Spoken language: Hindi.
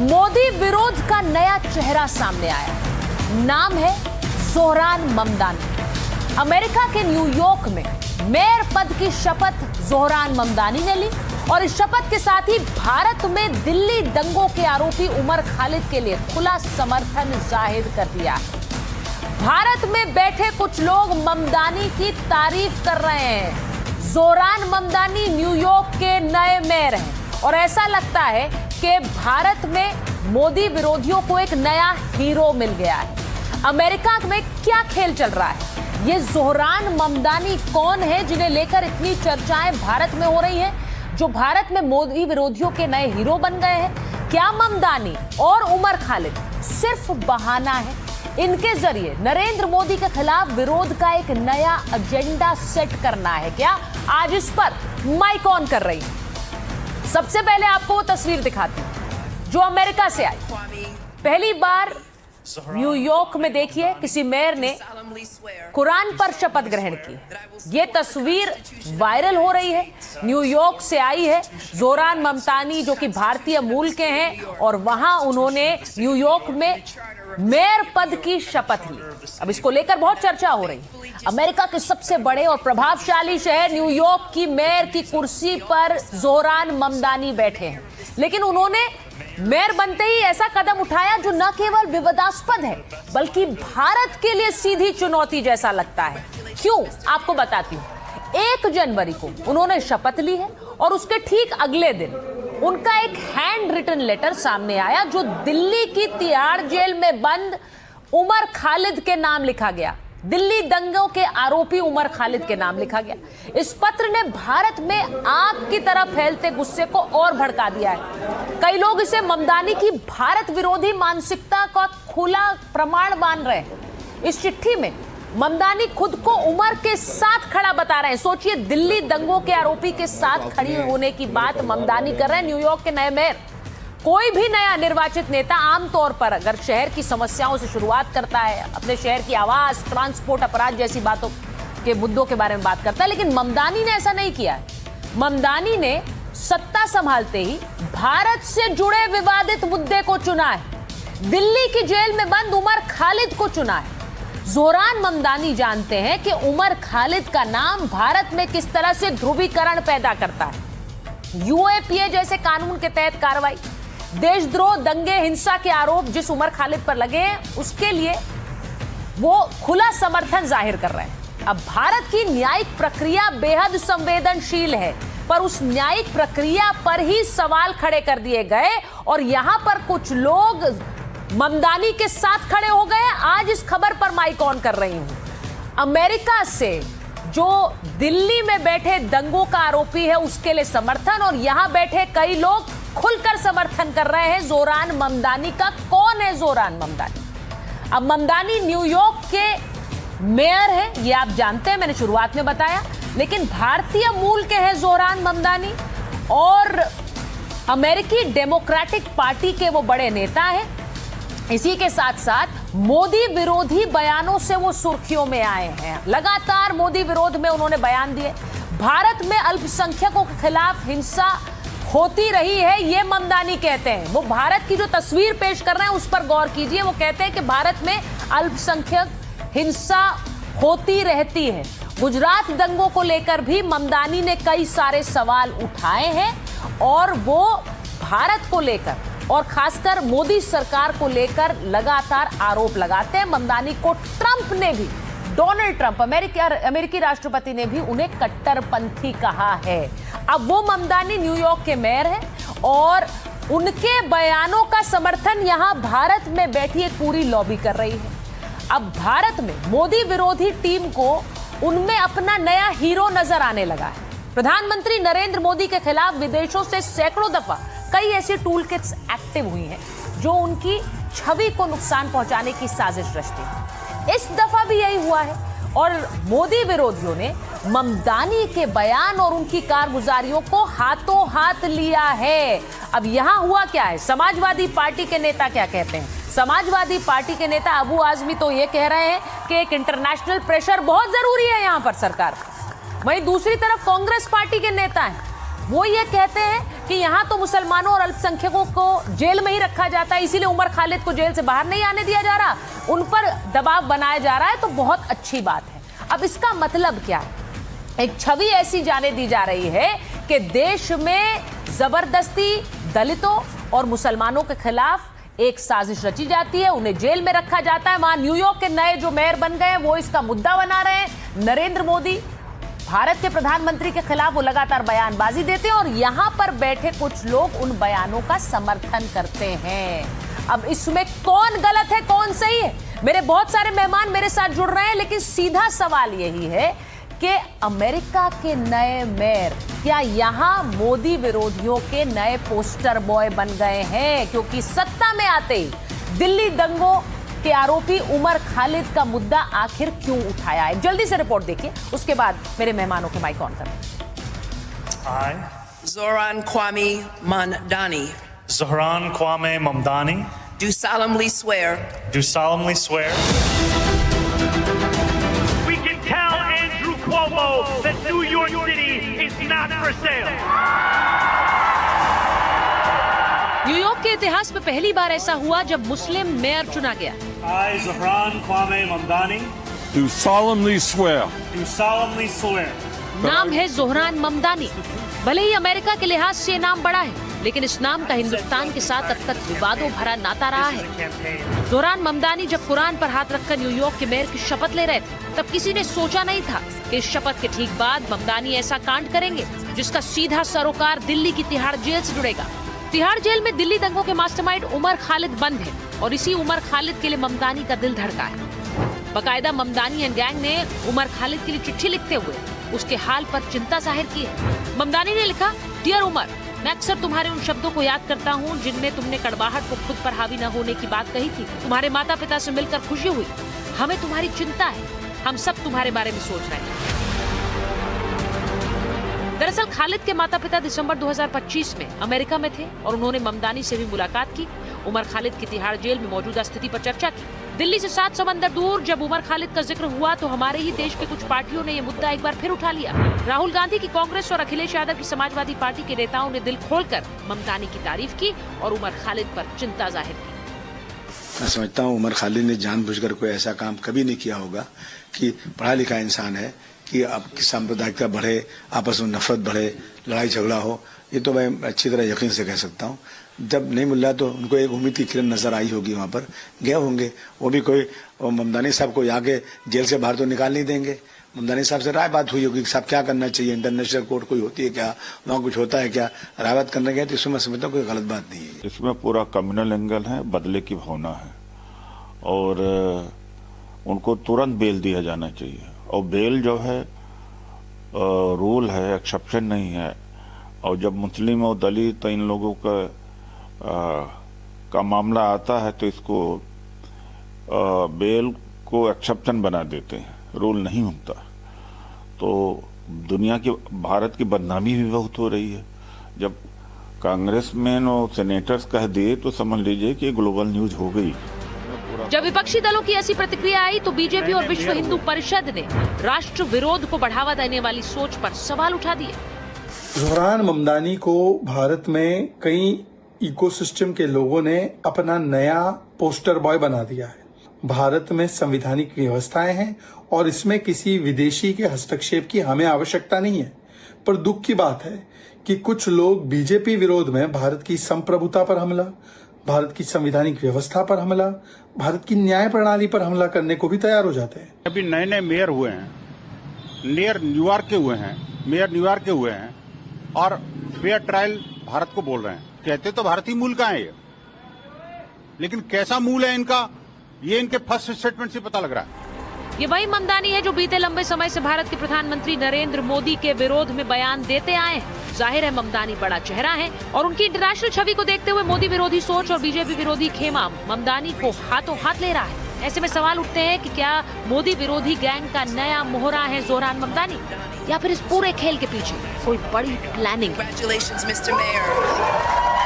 मोदी विरोध का नया चेहरा सामने आया। नाम है जोहरान ममदानी। अमेरिका के न्यूयॉर्क में मेयर पद की शपथ जोहरान ममदानी ने ली और इस शपथ के साथ ही भारत में दिल्ली दंगों के आरोपी उमर खालिद के लिए खुला समर्थन जाहिर कर दिया। भारत में बैठे कुछ लोग ममदानी की तारीफ कर रहे हैं। जोहरान ममदानी न्यूयॉर्क के नए मेयर हैं और ऐसा लगता है कि भारत में मोदी विरोधियों को एक नया हीरो मिल गया है। अमेरिका में क्या खेल चल रहा है? ये जोहरान ममदानी कौन है जिन्हें लेकर इतनी चर्चाएं भारत में हो रही हैं, जो भारत में मोदी विरोधियों के नए हीरो बन गए हैं? क्या ममदानी और उमर खालिद सिर्फ बहाना है? इनके जरिए नरेंद्र मोदी के खिलाफ विरोध का एक नया एजेंडा सेट करना है क्या? आज इस पर माइक ऑन कर रही हूं। सबसे पहले आपको वो तस्वीर दिखाती हूं जो अमेरिका से आई। पहली बार न्यूयॉर्क में देखिए किसी मेयर ने कुरान पर शपथ ग्रहण की। ये तस्वीर वायरल हो रही है, न्यूयॉर्क से आई है। जोहरान ममदानी जो कि भारतीय मूल के हैं और वहां उन्होंने न्यूयॉर्क में मेयर पद की शपथ ली। अब इसको लेकर बहुत चर्चा हो रही है। अमेरिका के सबसे बड़े और प्रभावशाली शहर न्यूयॉर्क की मेयर की कुर्सी पर जोहरान ममदानी बैठे हैं, लेकिन उन्होंने मेयर बनते ही ऐसा कदम उठाया जो न केवल विवादास्पद है बल्कि भारत के लिए सीधी चुनौती जैसा लगता है। क्यों? आपको बताती हूं। 1 जनवरी को उन्होंने शपथ ली है और उसके ठीक अगले दिन उनका एक हैंड रिटन लेटर सामने आया जो दिल्ली की तिहाड़ जेल में बंद उमर खालिद के नाम लिखा गया। दिल्ली दंगों के आरोपी उमर खालिद के नाम लिखा गया। इस पत्र ने भारत में आग की तरह फैलते गुस्से को और भड़का दिया है। कई लोग इसे ममदानी की भारत विरोधी मानसिकता का खुला प्रमाण मान रहे हैं। इस चिट्ठी में ममदानी खुद को उमर के साथ खड़ा बता रहे हैं। सोचिए, दिल्ली दंगों के आरोपी के साथ खड़ी होने की बात ममदानी कर रहे हैं, न्यूयॉर्क के नए मेयर। कोई भी नया निर्वाचित नेता आमतौर पर अगर शहर की समस्याओं से शुरुआत करता है, अपने शहर की आवास, ट्रांसपोर्ट, अपराध जैसी बातों के मुद्दों के बारे में बात करता है, लेकिन ममदानी ने ऐसा नहीं किया है। ममदानी ने सत्ता संभालते ही भारत से जुड़े विवादित मुद्दे को चुना है। दिल्ली की जेल में बंद उमर खालिद को चुना है। जोहरान ममदानी जानते हैं कि उमर खालिद का नाम भारत में किस तरह से ध्रुवीकरण पैदा करता है। यूएपीए जैसे कानून के तहत कार्रवाई, देशद्रोह, दंगे, हिंसा के आरोप जिस उमर खालिद पर लगे हैं उसके लिए वो खुला समर्थन जाहिर कर रहे हैं। अब भारत की न्यायिक प्रक्रिया बेहद संवेदनशील है, पर उस न्यायिक प्रक्रिया पर ही सवाल खड़े कर दिए गए और यहां पर कुछ लोग ममदानी के साथ खड़े हो गए। आज इस खबर पर माइक ऑन कर रही हूं। अमेरिका से जो दिल्ली में बैठे दंगों का आरोपी है उसके लिए समर्थन, और यहां बैठे कई लोग खुलकर समर्थन कर रहे हैं जोहरान ममदानी का। कौन है जोहरान ममदानी? अब ममदानी न्यूयॉर्क के मेयर हैं, ये आप जानते हैं, मैंने शुरुआत में बताया, लेकिन भारतीय मूल के हैं जोहरान ममदानी और अमेरिकी डेमोक्रेटिक पार्टी के वो बड़े नेता हैं। इसी के साथ साथ मोदी विरोधी बयानों से वो सुर्खियों में आए हैं। लगातार मोदी विरोध में उन्होंने बयान दिए। भारत में अल्पसंख्यकों के खिलाफ हिंसा होती रही है, ये ममदानी कहते हैं। वो भारत की जो तस्वीर पेश कर रहे हैं उस पर गौर कीजिए। वो कहते हैं कि भारत में अल्पसंख्यक हिंसा होती रहती है। गुजरात दंगों को लेकर भी ममदानी ने कई सारे सवाल उठाए हैं और वो भारत को लेकर और खासकर मोदी सरकार को लेकर लगातार आरोप लगाते हैं। ममदानी को ट्रंप ने भी, डोनाल्ड ट्रंप अमेरिकी राष्ट्रपति ने भी उन्हें कट्टरपंथी कहा है। अब वो ममदानी न्यूयॉर्क के मेयर हैं और उनके बयानों का समर्थन यहां भारत में बैठी एक पूरी लॉबी कर रही है। अब भारत में मोदी विरोधी टीम को उनमें अपना नया हीरो नजर आने लगा है। प्रधानमंत्री नरेंद्र मोदी के खिलाफ विदेशों से सैकड़ों दफा कई ऐसी टूल किट्स एक्टिव हुई हैं जो उनकी छवि को नुकसान पहुंचाने की साजिश रचती है। इस दफा भी यही हुआ है और मोदी विरोधियों ने ममदानी के बयान और उनकी कारगुजारियों को हाथों हाथ लिया है। अब यहां हुआ क्या है? समाजवादी पार्टी के नेता क्या कहते हैं? समाजवादी पार्टी के नेता अबू आजमी तो ये कह रहे हैं कि एक इंटरनेशनल प्रेशर बहुत जरूरी है यहां पर सरकार। वहीं दूसरी तरफ कांग्रेस पार्टी के नेता हैं, वो ये कहते हैं कि यहाँ तो मुसलमानों और अल्पसंख्यकों को जेल में ही रखा जाता है, इसीलिए उमर खालिद को जेल से बाहर नहीं आने दिया जा रहा, उन पर दबाव बनाया जा रहा है, तो बहुत अच्छी बात है। अब इसका मतलब क्या है? एक छवि ऐसी जाने दी जा रही है कि देश में जबरदस्ती दलितों और मुसलमानों के खिलाफ एक साजिश रची जाती है, उन्हें जेल में रखा जाता है। वहां न्यूयॉर्क के नए जो मेयर बन गए हैं वो इसका मुद्दा बना रहे हैं। नरेंद्र मोदी भारत के प्रधानमंत्री के खिलाफ वो लगातार बयानबाजी देते हैं और यहां पर बैठे कुछ लोग उन बयानों का समर्थन करते हैं। अब इसमें कौन गलत है, कौन सही है? मेरे बहुत सारे मेहमान मेरे साथ जुड़ रहे हैं, लेकिन सीधा सवाल यही है कि अमेरिका के नए मेयर क्या यहां मोदी विरोधियों के नए पोस्टर बॉय बन गए हैं? क्योंकि सत्ता में आते ही दिल्ली दंगों के आरोपी उमर खालिद का मुद्दा आखिर क्यों उठाया है? जल्दी से रिपोर्ट देखिए, उसके बाद मेरे मेहमानों के माइक ऑन करें। Zohran Kwame Mamdani. Zohran Kwame Mamdani. Do solemnly swear. Do solemnly swear. We can tell Andrew Cuomo that New York City is not for sale. New York के इतिहास में पहली बार ऐसा हुआ जब मुस्लिम मेयर चुना गया। I, Zohran Kwame Mamdani, Do solemnly swear. do solemnly swear. नाम है जोहरान ममदानी। भले ही अमेरिका के लिहाज से नाम बड़ा है, लेकिन इस नाम का हिंदुस्तान के साथ अब तक विवादों भरा नाता रहा है। जोहरान ममदानी जब कुरान पर हाथ रखकर न्यूयॉर्क के मेयर की शपथ ले रहे थे, तब किसी ने सोचा नहीं था कि इस शपथ के ठीक बाद ममदानी ऐसा कांड करेंगे जिसका सीधा सरोकार दिल्ली की तिहाड़ जेल से जुड़ेगा। तिहाड़ जेल में दिल्ली दंगों के मास्टरमाइंड उमर खालिद बंद है और इसी उमर खालिद के लिए ममदानी का दिल धड़का है। बकायदा ममदानी एंड गैंग ने उमर खालिद के लिए चिट्ठी लिखते हुए उसके हाल पर चिंता जाहिर की है। ममदानी ने लिखा, डियर उमर, मैं अक्सर तुम्हारे उन शब्दों को याद करता हूँ जिनमें तुमने कड़वाहट को खुद पर हावी न होने की बात कही थी। तुम्हारे माता पिता से मिलकर खुशी हुई, हमें तुम्हारी चिंता है, हम सब तुम्हारे बारे में सोच रहे हैं। दरअसल खालिद के माता पिता दिसंबर 2025 में अमेरिका में थे और उन्होंने ममदानी से भी मुलाकात की। उमर खालिद की तिहाड़ जेल में मौजूदा स्थिति पर चर्चा की। दिल्ली से 7 समंदर दूर जब उमर खालिद का जिक्र हुआ तो हमारे ही देश के कुछ पार्टियों ने यह मुद्दा एक बार फिर उठा लिया। राहुल गांधी की कांग्रेस और अखिलेश यादव की समाजवादी पार्टी के नेताओं ने दिल खोलकर ममदानी की तारीफ की और उमर खालिद पर चिंता जाहिर की। मैं समझता हूँ उमर खालिद ने जानबूझकर कोई ऐसा काम कभी नहीं किया होगा कि पढ़ा लिखा इंसान है कि आपकी सांप्रदायिकता बढ़े, आपस में नफरत बढ़े, लड़ाई झगड़ा हो, ये तो मैं अच्छी तरह यकीन से कह सकता हूँ। जब नहीं मिल रहा तो उनको एक उम्मीद की किरण नजर आई होगी, वहां पर गए होंगे। वो भी कोई ममदानी साहब को आगे जेल से बाहर तो निकाल नहीं देंगे। ममदानी साहब से राय बात हुई होगी साहब क्या करना चाहिए, इंटरनेशनल कोर्ट कोई होती है क्या, वहाँ कुछ होता है क्या, राय बात करने गए तो इसमें मैं समझता हूँ कोई गलत बात नहीं है। इसमें पूरा कम्युनल एंगल है, बदले की भावना है और उनको तुरंत बेल दिया जाना चाहिए। और बेल जो है रूल है, एक्सेप्शन नहीं है। और जब मुस्लिम और दलित इन लोगों का मामला आता है तो इसको बेल को एक्सेप्शन बना देते हैं, रूल नहीं होता। तो दुनिया की, भारत की बदनामी भी बहुत हो रही है। जब कांग्रेसमैन और सेनेटर्स कह दिए तो समझ लीजिए कि ग्लोबल न्यूज हो गई। जब विपक्षी दलों की ऐसी प्रतिक्रिया आई तो बीजेपी और विश्व हिंदू परिषद ने राष्ट्र विरोध को बढ़ावा देने वाली सोच पर सवाल उठा दिए। जोहरान ममदानी को भारत में कई इकोसिस्टम के लोगों ने अपना नया पोस्टर बॉय बना दिया है। भारत में संवैधानिक व्यवस्थाएं हैं और इसमें किसी विदेशी के हस्तक्षेप की हमें आवश्यकता नहीं है। पर दुख की बात है कि कुछ लोग बीजेपी विरोध में भारत की संप्रभुता पर हमला, भारत की संवैधानिक व्यवस्था पर हमला, भारत की न्याय प्रणाली पर हमला करने को भी तैयार हो जाते हैं। अभी नए नए मेयर हुए हैं, न्यूयॉर्क के हुए हैं, मेयर न्यूयॉर्क के हुए हैं और फेयर ट्रायल भारत को बोल रहे हैं। कहते तो भारतीय मूल का है ये, लेकिन कैसा मूल है इनका, ये इनके फर्स्ट स्टेटमेंट से पता लग रहा है। ये वही ममदानी है जो बीते लंबे समय से भारत के प्रधानमंत्री नरेंद्र मोदी के विरोध में बयान देते आए हैं। जाहिर है ममदानी बड़ा चेहरा है और उनकी इंटरनेशनल छवि को देखते हुए मोदी विरोधी सोच और बीजेपी विरोधी खेमा ममदानी को हाथों हाथ ले रहा है। ऐसे में सवाल उठते हैं कि क्या मोदी विरोधी गैंग का नया मोहरा है जोहरान ममदानी, या फिर इस पूरे खेल के पीछे कोई बड़ी प्लानिंग? Congratulations, Mr. Mayor.